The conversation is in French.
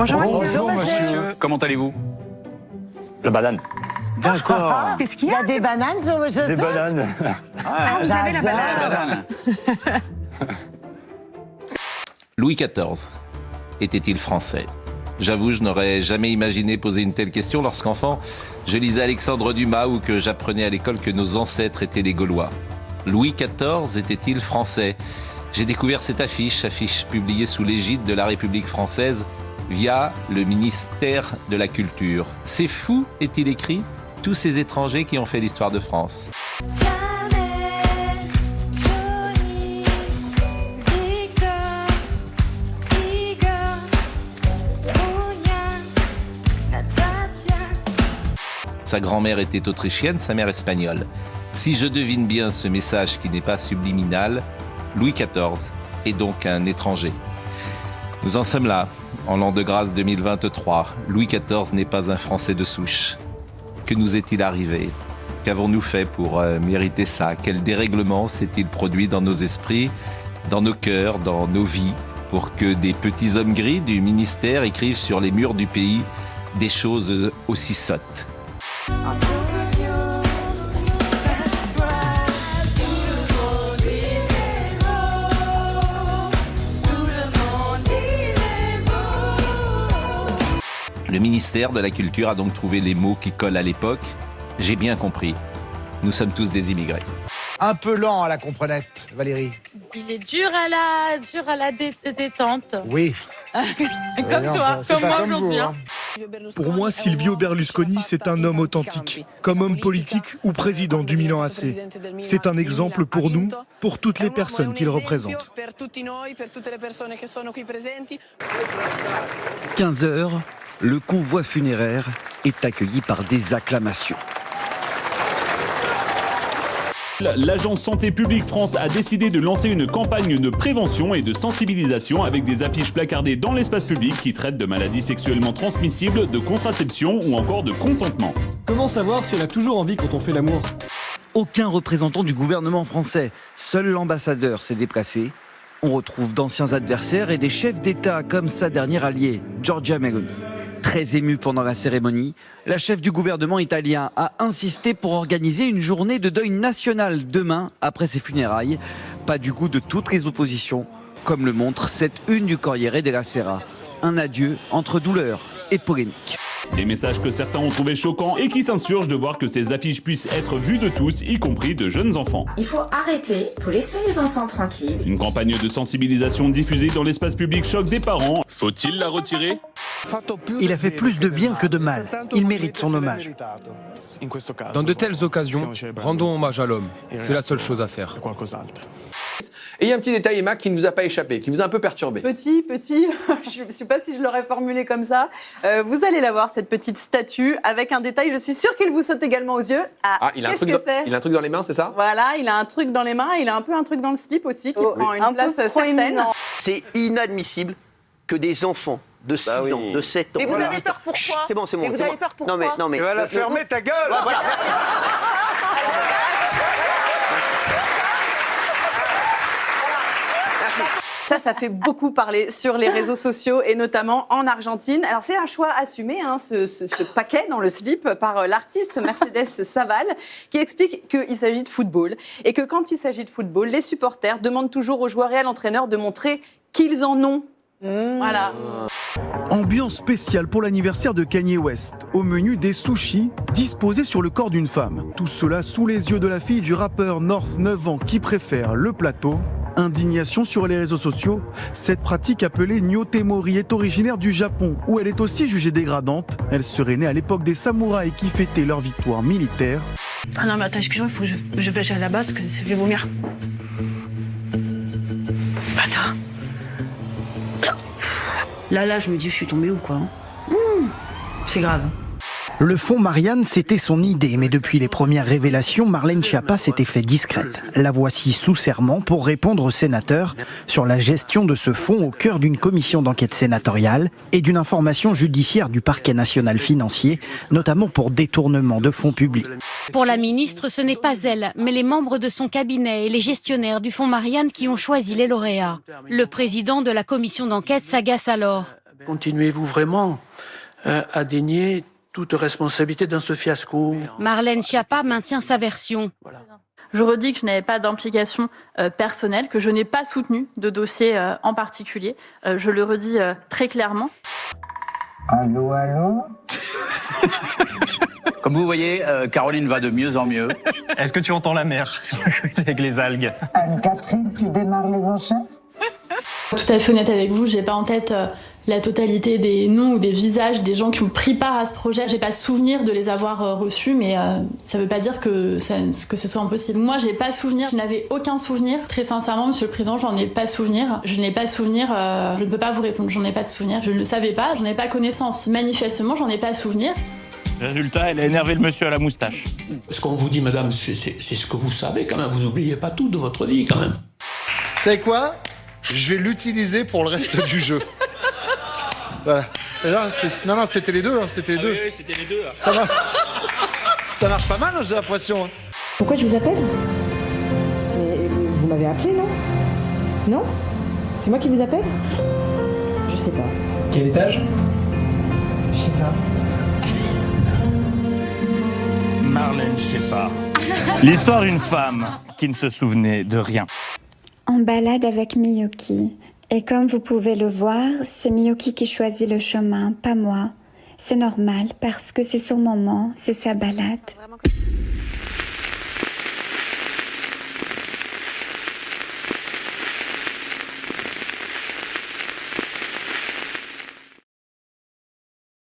Bonjour, Bonjour, monsieur. Comment allez-vous? La banane. D'accord. Qu'est-ce qu'il Il y y a? a des bananes sur vos chaussettes? Des bananes. Ah, vous avez la j'adore. banane. Louis XIV était-il français? J'avoue, je n'aurais jamais imaginé poser une telle question lorsqu'enfant, je lisais Alexandre Dumas ou que j'apprenais à l'école que nos ancêtres étaient les Gaulois. Louis XIV était-il français? J'ai découvert cette affiche publiée sous l'égide de la République française via le ministère de la Culture. C'est fou, est-il écrit, tous ces étrangers qui ont fait l'histoire de France. Sa grand-mère était autrichienne, sa mère espagnole. Si je devine bien ce message qui n'est pas subliminal, Louis XIV est donc un étranger. Nous en sommes là, en l'an de grâce 2023. Louis XIV n'est pas un Français de souche. Que nous est-il arrivé? Qu'avons-nous fait pour mériter ça? Quel dérèglement s'est-il produit dans nos esprits, dans nos cœurs, dans nos vies, pour que des petits hommes gris du ministère écrivent sur les murs du pays des choses aussi sottes? Le ministère de la Culture a donc trouvé les mots qui collent à l'époque. J'ai bien compris. Nous sommes tous des immigrés. Un peu lent à la comprenette, Valérie. Il est dur à la détente. Oui. Comme toi, c'est comme pas moi comme vous, aujourd'hui. hein. Pour moi, Silvio Berlusconi, c'est un homme authentique, comme homme politique ou président du Milan AC. C'est un exemple pour nous, pour toutes les personnes qu'il représente. 15h, le convoi funéraire est accueilli par des acclamations. L'agence Santé publique France a décidé de lancer une campagne de prévention et de sensibilisation avec des affiches placardées dans l'espace public qui traitent de maladies sexuellement transmissibles, de contraception ou encore de consentement. Comment savoir si elle a toujours envie quand on fait l'amour? Aucun représentant du gouvernement français, seul l'ambassadeur s'est déplacé. On retrouve d'anciens adversaires et des chefs d'État comme sa dernière alliée, Giorgia Meloni. Très émue pendant la cérémonie, la chef du gouvernement italien a insisté pour organiser une journée de deuil national demain après ses funérailles. Pas du goût de toutes les oppositions, comme le montre cette une du Corriere della Sera. Un adieu entre douleur et polémique. Des messages que certains ont trouvé choquants et qui s'insurgent de voir que ces affiches puissent être vues de tous, y compris de jeunes enfants. Il faut arrêter, il faut laisser les enfants tranquilles. Une campagne de sensibilisation diffusée dans l'espace public choque des parents. Faut-il la retirer? Il a fait plus de bien que de mal. Il mérite son hommage. Dans de telles occasions, rendons hommage à l'homme. C'est la seule chose à faire. Et il y a un petit détail, Emma, qui ne vous a pas échappé, qui vous a un peu perturbé. Petit, je ne sais pas si je l'aurais formulé comme ça. Vous allez la voir, cette petite statue, avec un détail, je suis sûre qu'il vous saute également aux yeux. Il a un Qu'est-ce truc dans les mains, c'est ça? Voilà, il a un truc dans les mains, il a un peu un truc dans le slip aussi, qui prend une place certaine. C'est inadmissible que des enfants de 6 ans, de 7 ans... Mais vous avez peur pourquoi? C'est bon, c'est bon. Mais vous avez peur pourquoi? Non mais... Tu vas la fermer ta gueule! Voilà, merci. Ça fait beaucoup parler sur les réseaux sociaux et notamment en Argentine. Alors c'est un choix assumé, hein, ce paquet dans le slip par l'artiste Mercedes Saval qui explique qu'il s'agit de football et que quand il s'agit de football, les supporters demandent toujours aux joueurs et à l'entraîneur de montrer qu'ils en ont. Voilà. Ambiance spéciale pour l'anniversaire de Kanye West. Au menu, des sushis disposés sur le corps d'une femme. Tout cela sous les yeux de la fille du rappeur North, 9 ans, qui préfère le plateau. Indignation sur les réseaux sociaux. Cette pratique appelée Nyotemori est originaire du Japon, où elle est aussi jugée dégradante. Elle serait née à l'époque des samouraïs qui fêtaient leur victoire militaire. Ah non mais attends, excuse-moi, il faut que je pêche à la base, que je vais vomir. Attends. Là, je me dis, je suis tombée où, quoi. C'est grave. Le fonds Marianne, c'était son idée, mais depuis les premières révélations, Marlène Schiappa s'était fait discrète. La voici sous serment pour répondre aux sénateurs sur la gestion de ce fonds au cœur d'une commission d'enquête sénatoriale et d'une information judiciaire du parquet national financier, notamment pour détournement de fonds publics. Pour la ministre, ce n'est pas elle, mais les membres de son cabinet et les gestionnaires du fonds Marianne qui ont choisi les lauréats. Le président de la commission d'enquête s'agace alors. Continuez-vous vraiment à dénier toute responsabilité dans ce fiasco? Marlène Schiappa maintient sa version. Je redis que je n'avais pas d'implication personnelle, que je n'ai pas soutenu de dossier en particulier. Je le redis très clairement. Allô, allô? Comme vous voyez, Caroline va de mieux en mieux. Est-ce que tu entends la mer avec les algues? Anne-Catherine, tu démarres les enchères? Tout à fait honnête avec vous, j'ai pas en tête la totalité des noms ou des visages des gens qui ont pris part à ce projet. J'ai pas souvenir de les avoir reçus, mais ça veut pas dire que ce soit impossible. Moi, j'ai pas souvenir, je n'avais aucun souvenir. Très sincèrement, Monsieur le Président, j'en ai pas souvenir. Je n'ai pas souvenir, je ne peux pas vous répondre, j'en ai pas de souvenir. Je ne le savais pas, j'en ai pas connaissance. Manifestement, j'en ai pas souvenir. Résultat, elle a énervé le monsieur à la moustache. Ce qu'on vous dit, madame, c'est ce que vous savez quand même. Vous n'oubliez pas tout de votre vie quand même. Vous savez quoi? Je vais l'utiliser pour le reste du jeu. Voilà. Non, c'était les deux. C'était les deux. Oui, c'était les deux. Ça marche pas mal, j'ai l'impression. Pourquoi je vous appelle? Mais vous m'avez appelé, non? Non? C'est moi qui vous appelle? Je sais pas. Quel étage? Je sais pas. Marlène Schiappa. L'histoire d'une femme qui ne se souvenait de rien. En balade avec Miyoki. Et comme vous pouvez le voir, c'est Miyoki qui choisit le chemin, pas moi. C'est normal parce que c'est son moment, c'est sa balade.